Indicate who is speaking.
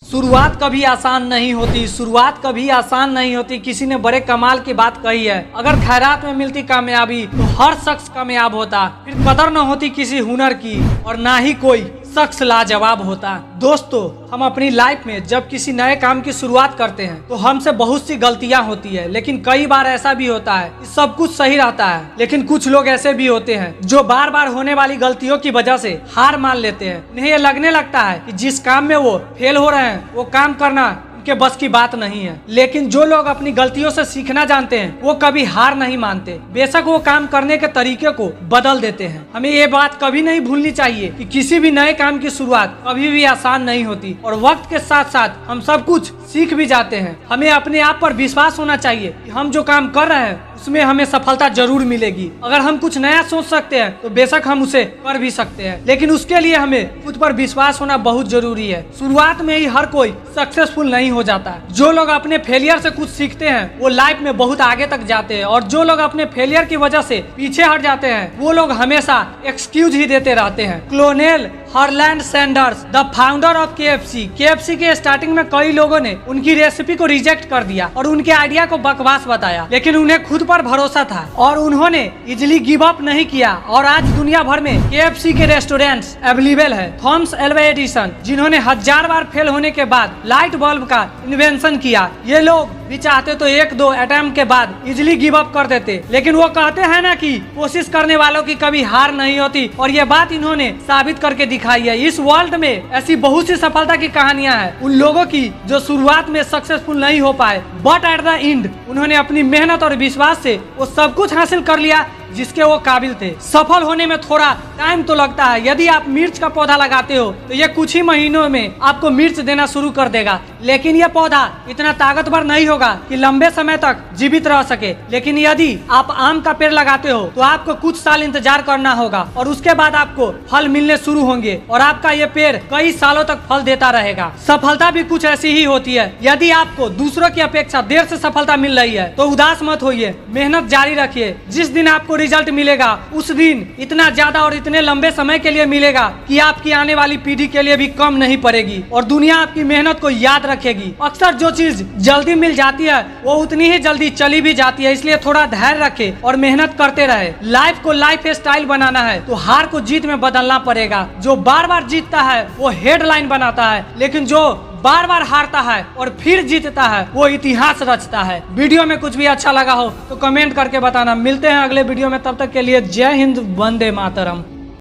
Speaker 1: शुरुआत कभी आसान नहीं होती, शुरुआत कभी आसान नहीं होती। किसी ने बड़े कमाल की बात कही है, अगर खैरात में मिलती कामयाबी तो हर शख्स कामयाब होता, फिर कदर न होती किसी हुनर की और ना ही कोई शख्स लाजवाब होता। दोस्तों, हम अपनी लाइफ में जब किसी नए काम की शुरुआत करते हैं तो हमसे बहुत सी गलतियां होती है, लेकिन कई बार ऐसा भी होता है कि सब कुछ सही रहता है। लेकिन कुछ लोग ऐसे भी होते हैं जो बार बार होने वाली गलतियों की वजह से हार मान लेते हैं। उन्हें ये लगने लगता है कि जिस काम में वो फेल हो रहे हैं वो काम करना उनके बस की बात नहीं है। लेकिन जो लोग अपनी गलतियों से सीखना जानते हैं वो कभी हार नहीं मानते, बेशक वो काम करने के तरीके को बदल देते हैं। हमें ये बात कभी नहीं भूलनी चाहिए कि किसी भी नए काम की शुरुआत कभी भी आसान नहीं होती और वक्त के साथ साथ हम सब कुछ सीख भी जाते हैं। हमें अपने आप पर विश्वास होना चाहिए कि हम जो काम कर रहे हैं उसमें हमें सफलता जरूर मिलेगी। अगर हम कुछ नया सोच सकते हैं तो बेशक हम उसे कर भी सकते हैं, लेकिन उसके लिए हमें खुद पर विश्वास होना बहुत जरूरी है। शुरुआत में ही हर कोई सक्सेसफुल नहीं हो जाता। जो लोग अपने फेलियर से कुछ सीखते हैं वो लाइफ में बहुत आगे तक जाते हैं, और जो लोग अपने फेलियर की वजह से पीछे हट जाते हैं वो लोग हमेशा एक्सक्यूज ही देते रहते हैं। Colonel Harland Sanders, the founder of KFC के स्टार्टिंग में कई लोगों ने उनकी रेसिपी को रिजेक्ट कर दिया और उनके आइडिया को बकवास बताया, लेकिन उन्हें खुद पर भरोसा था और उन्होंने इजिली गिव अप नहीं किया। और आज दुनिया भर में KFC के रेस्टोरेंट्स अवेलेबल है। थॉमस एल्वा एडिसन, जिन्होंने 1000 बार फेल होने के बाद लाइट बल्ब का इन्वेंशन किया, ये लोग भी चाहते तो 1-2 अटेम्प्ट के बाद इजिली गिव अप कर देते, लेकिन वो कहते हैं ना कि कोशिश करने वालों की कभी हार नहीं होती, और ये बात इन्होंने साबित करके दिखाई है। इस वर्ल्ड में ऐसी बहुत सी सफलता की कहानियां हैं उन लोगों की जो शुरुआत में सक्सेसफुल नहीं हो पाए, बट एट द एंड उन्होंने अपनी मेहनत और विश्वास से वो सब कुछ हासिल कर लिया जिसके वो काबिल थे। सफल होने में थोड़ा टाइम तो लगता है। यदि आप मिर्च का पौधा लगाते हो तो ये कुछ ही महीनों में आपको मिर्च देना शुरू कर देगा, लेकिन ये पौधा इतना ताकतवर नहीं होगा कि लंबे समय तक जीवित रह सके। लेकिन यदि आप आम का पेड़ लगाते हो तो आपको कुछ साल इंतजार करना होगा और उसके बाद आपको फल मिलने शुरू होंगे और आपका ये पेड़ कई सालों तक फल देता रहेगा। सफलता भी कुछ ऐसी ही होती है। यदि आपको दूसरों की अपेक्षा देर से सफलता मिल रही है तो उदास मत होइए, मेहनत जारी रखिए। जिस दिन आपको रिजल्ट मिलेगा उस दिन इतना ज्यादा और इतने लंबे समय के लिए मिलेगा कि आपकी आने वाली पीढ़ी के लिए भी कम नहीं पड़ेगी और दुनिया आपकी मेहनत को याद रखेगी। अक्सर जो चीज जल्दी मिल जाती है वो उतनी ही जल्दी चली भी जाती है, इसलिए थोड़ा धैर्य रखे और मेहनत करते रहे। लाइफ को लाइफ स्टाइल बनाना है तो हार को जीत में बदलना पड़ेगा। जो बार बार जीतता है वो हेडलाइन बनाता है, लेकिन जो बार बार हारता है और फिर जीतता है वो इतिहास रचता है। वीडियो में कुछ भी अच्छा लगा हो तो कमेंट करके बताना। मिलते हैं अगले वीडियो में, तब तक के लिए जय हिंद, वंदे मातरम।